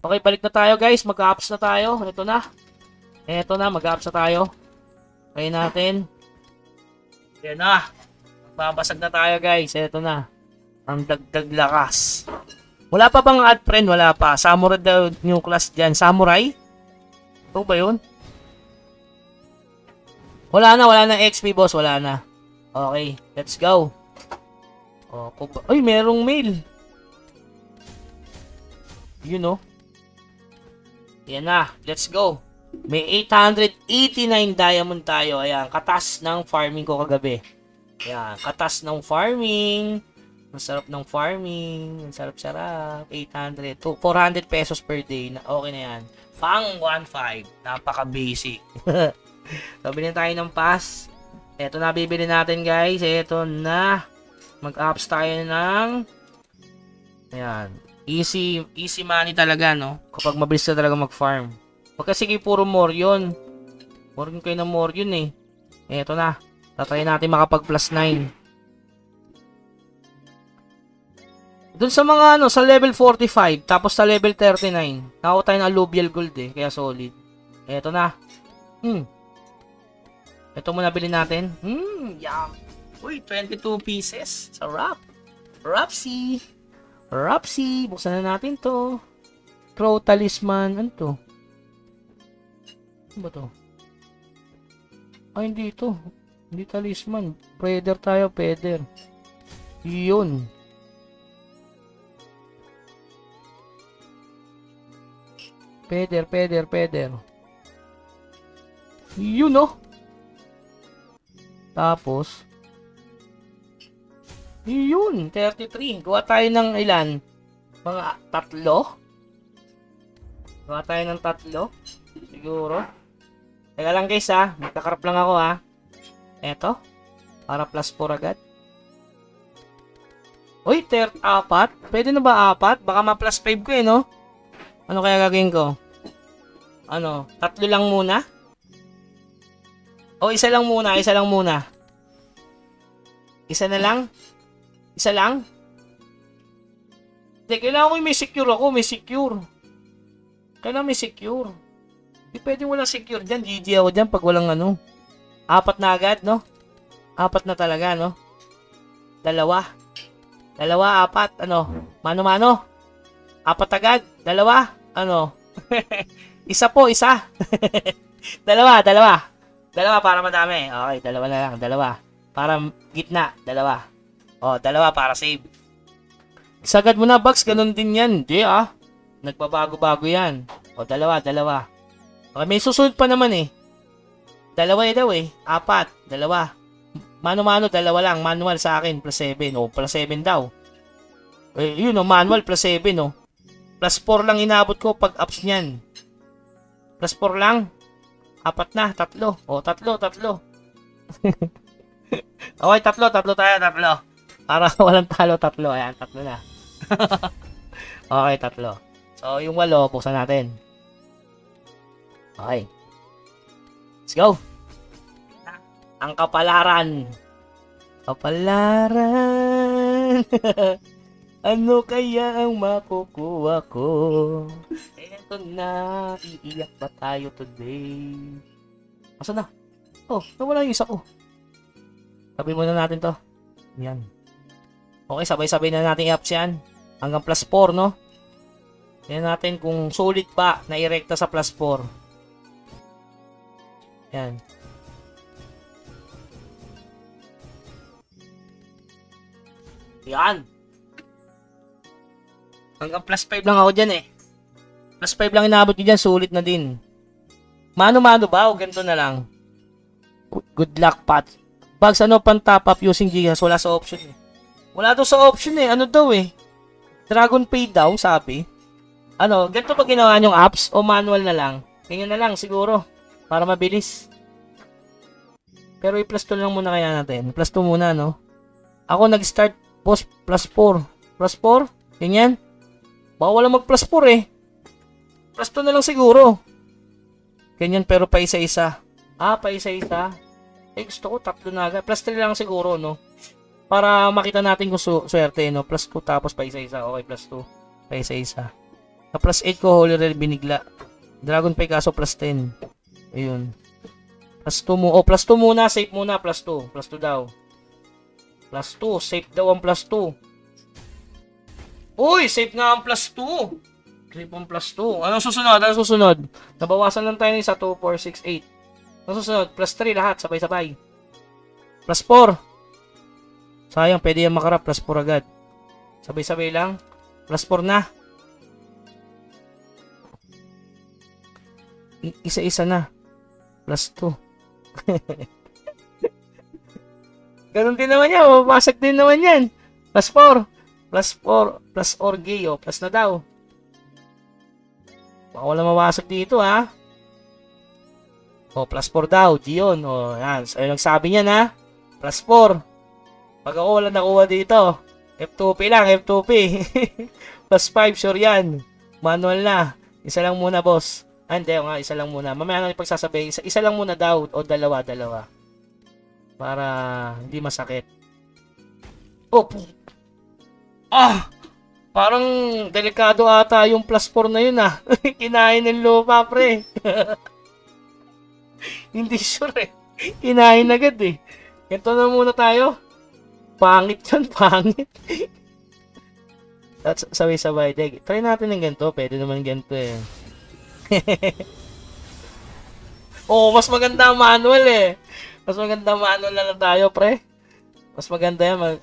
Okay, balik na tayo guys. Mag-ups na tayo. Ito na. Ito na, mag-ups na tayo. Try natin. Yan na. Babasag na tayo guys. Ito na. Ang dagdag lakas. Wala pa bang add friend? Wala pa. Samurai daw new class dyan. Samurai? Ito ba yun? Wala na XP boss. Wala na. Okay, let's go. Oh, ay, merong mail. Yun know. Yan na, let's go. May 889 diamond tayo. Ayan, katas ng farming ko kagabi. Ayan, katas ng farming. Ang sarap ng farming. Ang sarap-sarap. 800. 400 pesos per day. Okay na yan. Pang 1.5. Napaka-basic. Sabili na tayo ng pass. Ito na bibili natin guys. Ito na. Mag-ups tayo ng... Ayan. Easy money talaga, no? Kapag mabilis na talaga mag-farm. Huwag kasi puro Morion. Morion kayo ng Morion, eh. Eto na. Tatry natin makapag plus 9. Doon sa mga, ano, sa level 45, tapos sa level 39, nakakuha tayo ng alluvial gold, eh. Kaya solid. Eto na. Ito muna bilhin natin. Yum. Uy, 22 pieces. Sarap. Rapsi. Rapsi, buksan na natin to. Crow talisman, ano to? Ano ba to? Ay, hindi to. Hindi talisman. Feather tayo, feather. Yun. Feather. Yun, oh. Tapos, yun, 33. Gawa tayo ng ilan? Mga 3? Gawa tayo ng 3? Siguro. Teka lang guys ha. Magkakarap lang ako ha. Eto. Para plus 4 agad. Uy, 4. Pwede na ba 4? Baka ma-plus 5 ko eh, no? Ano kaya gagawin ko? Ano? 3 lang muna? O, isa lang muna. Isa na lang? Isa lang? Hindi, kailangan ko may secure ako. Kailangan may secure. Hindi pwede walang secure dyan. GG ako dyan pag walang ano. 4 na agad, no? 4 na talaga, no? 2, 4. Ano? Mano-mano? 4 agad. 2. Ano? Isa po, isa. 2 para madami. Okay, 2 na lang. 2. Para gitna. 2. O, 2 para save. Sagad mo na, Bugs. Ganun din yan. Di nagbabago-bago yan. O, 2. Okay, may susunod pa naman eh. 2 daw eh. 4. 2. Mano-mano, 2 lang. Manual sa akin, plus 7. O, plus 7 daw. Eh, yun o, manual, plus 7 o. Plus 4 lang inabot ko pag ups niyan. Plus 4 lang. 4 na, 3. O, 3. Okay, 3 tayo. Para walang talo, 3. Ayan, 3 na. Okay, 3. So, yung 8, buksan natin. Okay. Let's go. Ang kapalaran. Ano kaya ang makukuha ko? Eto na. Iiyak pa tayo today. Asa na? Oh, nawala yung isa ko. Sabi muna natin to. Yan. Okay, sabay-sabay na natin i-ups yan. Hanggang plus 4, no? Tingnan natin kung solid pa na irekta sa plus 4. Yan. Yan. Hanggang plus 5 lang ako dyan eh. Plus 5 lang inabot ko dyan, sulit na din. Mano-mano ba o ganito na lang? Good luck, Pat. Bugs, ano pang top up using Gigas? Wala sa option eh. Wala daw sa option eh. Ano daw eh? Dragon Pay daw, sabi. Ano, ganito ba ginawa yung apps o manual na lang? Ganyan na lang siguro. Para mabilis. Pero i-plus 2 lang muna kaya natin. Plus 2 muna, no? Ako nag-start, boss, plus 4. Plus 4? Ganyan? Baka wala mag-plus 4 eh. Plus 2 na lang siguro. Ganyan pero pa isa-isa. Pa isa-isa. Eh, gusto ko 3 na agad. Plus 3 lang siguro, no? Para makita natin kung swerte, no? Plus 2 tapos pa isa-isa. Okay, plus 2. Pa isa-isa. Sa plus 8 ko, Holy Rare binigla. Dragon Pie kaso plus 10. Ayun. Plus 2 mo. Oh, plus 2 muna. Safe muna. Plus 2. Plus 2 daw. Plus 2. Safe daw ang plus 2. Uy! Safe nga ang plus 2. Safe ang plus 2. Anong susunod? Anong susunod? Nabawasan lang tayo ng isa. 2, 4, 6, 8. Anong susunod? Plus 3 lahat. Sabay-sabay. Plus 4. Sayang. Pwede yan makarap. Plus 4 agad. Sabay-sabay lang. Plus 4 na. Isa-isa na. Plus 2. Ganun din naman yan. Mapasag din naman yan. Plus 4. Plus 4. Plus Orgeo. Plus na daw. Baka wala mawasag dito ha. O, plus 4 daw. Gion. O, yan. So, yung nagsabi niyan ha. Plus 4. Pag ako wala nakuha dito. F2P lang. F2P. Plus 5. Sure yan. Manual na. Isa lang muna boss. Hindi nga. Isa lang muna. Mamaya nang ipagsasabi. Isa lang muna daw. O dalawa. Para hindi masakit. Oh. Parang delikado ata yung plus 4 na yun ah. Kinain ng lupa pre. Hindi sure eh. Kinain agad eh. Ganito na muna tayo. Pangit yan, pangit. At sabay-sabay. Try natin ng ganito. Pwede naman ganito eh. Oh, mas maganda manual eh. Mas maganda manual na lang tayo pre. Mas maganda yan,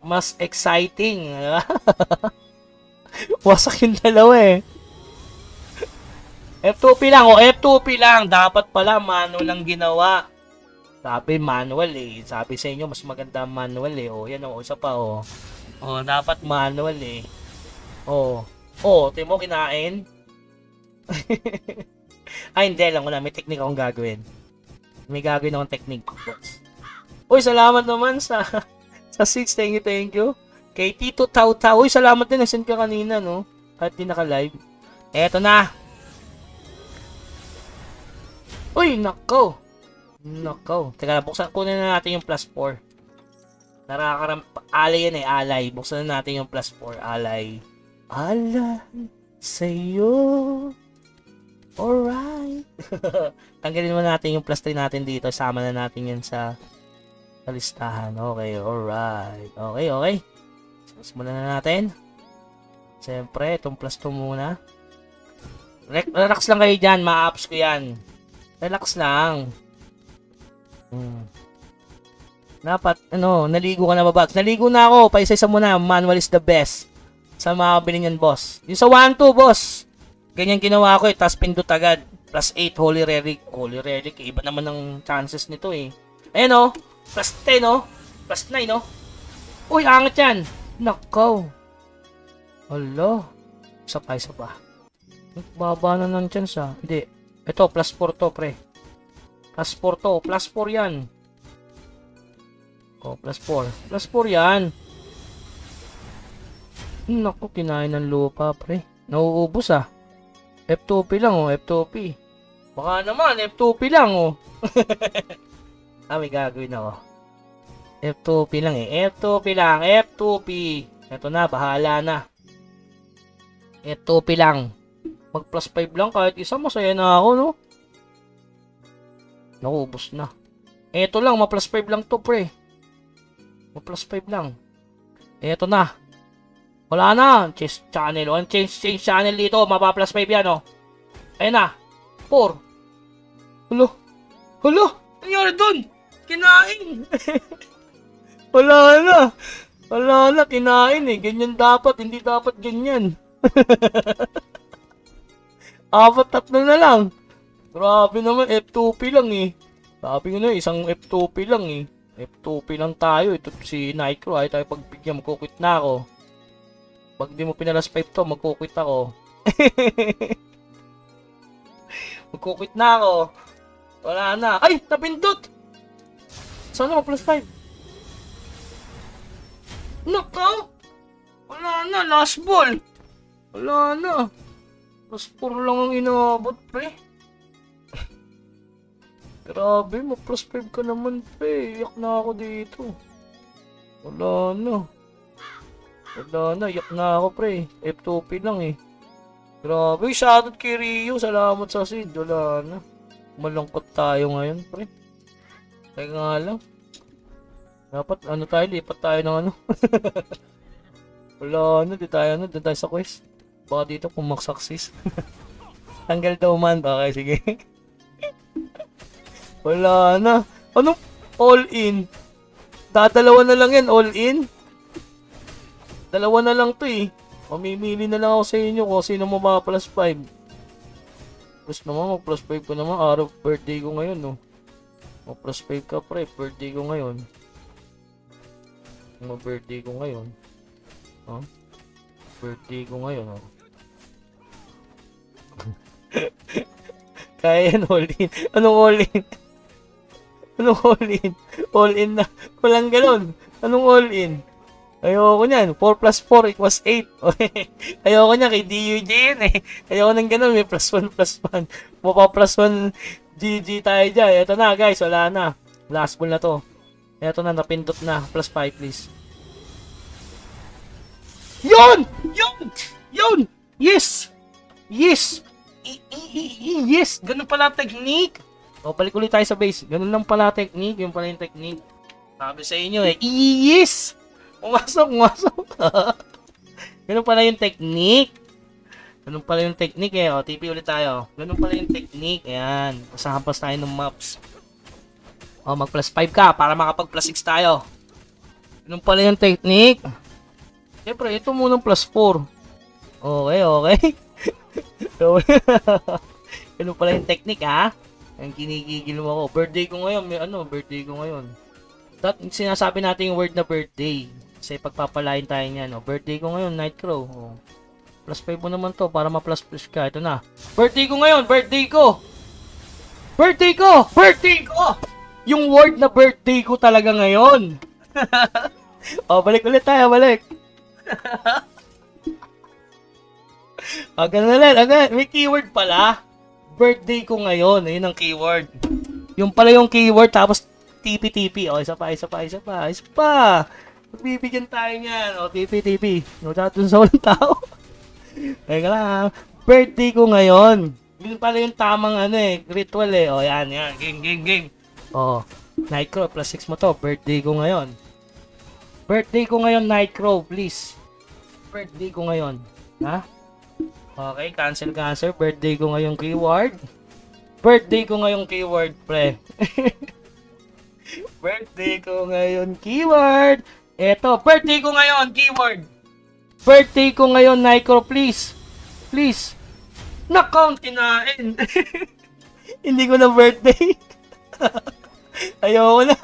mas exciting. Wasak yung dalawa eh. F2P lang, F2P lang. Dapat pala manual lang ginawa. Sabi manual eh. Sabi sa inyo, mas maganda manual eh. Yan isa pa dapat manual eh. Timo kinain. Ay, hindi lang ko na. May technique akong gagawin. May gagawin akong technique. Uy, salamat naman sa 6. Thank you. Kay Tito Tau Tau. Uy, salamat din. Nag-send ka kanina, no? Kahit di naka-live. Eto na. Uy, nako. Teka, buksan kunin na natin yung plus 4. Alay yan eh, alay. Buksan na natin yung plus 4. Alay. Alay sa'yo. Alright. Tanggalin mo natin yung plus 3 natin dito. Sama na natin yan sa listahan. Okay, alright. Okay. Simulan na natin. Siyempre, itong plus 2 muna. Relax lang kayo dyan. Ma-ups ko yan. Relax lang. Dapat, naligo ka na ba, Bags? Naligo na ako. Paisa-isa muna. Manual is the best. Sa mga bilhin yan, boss. Yung sa 1-2, boss. Ganyan ginawa ko eh. Tapos pindot agad. Plus 8, Holy Relic. Holy Relic. Iba naman ng chances nito eh. Ayan Plus 10 Plus 9 Uy, angat yan. Nakaw. Hala. Isa pa. Baba na ng chance ah. Hindi. Ito, plus 4 to, pre. Plus 4 to. Plus 4 yan. Plus 4. Plus 4 yan. Naku, kinain ng lupa, pre. Nauubos ah. F2P lang F2P. Baka naman, F2P lang may gagawin ako. F2P lang F2P lang. F2P. Ito na, bahala na. F2P lang. Mag plus 5 lang kahit isa, masaya na ako, no? Naubos na. Ito lang, ma plus 5 lang to, pre. Ma plus 5 lang. Ito na. Wala na. Change channel. Change channel dito. Mapa plus 5 yan, Ayun na. 4. Hulo. Nangyari dun? Kinain. Wala na. Kinain eh. Ganyan dapat. Hindi dapat ganyan. 4-3 na lang. Grabe naman. F2P lang eh. Sabi ko na isang F2P lang eh. F2P lang tayo. Ito si Nicro. Ay tayo pagbigyan. Magkukwit na ako. Pag di mo pinalas 5 to, magkukwit ako. Magkukwit na ako. Wala na. Ay! Napindot! Sana ako plus 5? Nakaw! Wala na. Last ball. Wala na. Plus 4 lang ang inaabot, pre. Grabe mo. Plus 5 ka naman, pre. Iyak na ako dito. Wala na. Iyak na ako, pre. F2P lang eh. Grabe, shoutout kay Rio. Salamat sa seed. Wala na. Malungkot tayo ngayon, pre. Teka nga lang. Dapat, ano tayo, lipat tayo ng ano. Wala na, di tayo sa quest. Baka dito pumaksaksis. Tanggal daw man. Okay, sige. Wala na. Anong all in? Dadalawa na lang yan, all in. Dalawa na lang to eh. Mamimili na lang ako sa inyo kung sino mo mga plus 5. Plus naman, mag plus 5 ko naman. Araw, birthday ko ngayon, no. Mag plus 5 ka, pre. Birthday ko ngayon. Mag birthday ko ngayon. Huh? Birthday ko ngayon, oh. Kaya yan, all in. Anong all in? Anong all in? All in na. Walang ganun. Anong all in? Ayoko niyan. 4 plus 4 equals 8. Ayoko niya kay DUJ yun eh. Ayoko nang ganun. May plus 1 plus 1. Mapa plus 1 GG tayo dyan. Ito na guys. Wala na. Last ball na to. Ito na. Napindot na. Plus 5 please. Yun! Yun! Yun! Yes! Yes! Yes! Ganun pala technique. O, balik ulit tayo sa base. Ganun lang pala technique. Yung pala yung technique. Sabi sa inyo eh. Yes! Umasok. Ganun pala yung technique. Ganun pala yung technique eh. O, TP ulit tayo. Ganun pala yung technique. Ayan. Pasahampas tayo ng maps. O, mag plus 5 ka para makapag plus 6 tayo. Ganun pala yung technique. Siyempre, ito munang plus 4. Okay. Ganun pala yung technique ha. Ang kinigigil mo ako. Birthday ko ngayon. May ano, birthday ko ngayon. Sinasabi natin yung word na birthday. Kasi pagpapalain tayo niyan. Oh. Birthday ko ngayon, Nightcrow. Oh. Plus 5 mo naman to para ma-plus plus ka. Ito na. Birthday ko ngayon, birthday ko! Birthday ko! Birthday ko! Yung word na birthday ko talaga ngayon. Oh, balik ulit tayo, balik. Oh, ganun ulit. May keyword pala. Birthday ko ngayon. Ayun ang keyword. Yung pala yung keyword tapos TP. O, isa pa. Magbibigyan tayo niyan. O, TP. No, dun sa walang tao. Teka lang. Birthday ko ngayon. Yun pala yung tamang ano eh. Ritual eh. O, yan. Game. O, Nightcrow. Plus 6 mo to. Birthday ko ngayon. Birthday ko ngayon, Nightcrow. Please. Birthday ko ngayon. Ha? Okay, cancel. Birthday ko ngayong keyword. Birthday ko ngayong keyword, pre. Birthday ko ngayon, keyword. Eto, birthday ko ngayon, keyword. Birthday ko ngayon, Nightcrow, please. Please. Na-count kinain. Hindi ko na birthday. Ayoko na.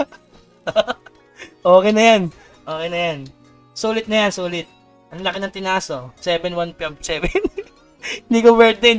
Okay na yan. Sulit na yan, sulit. Ang laki ng tinaso. 7-1-7. Hindi ko birthday.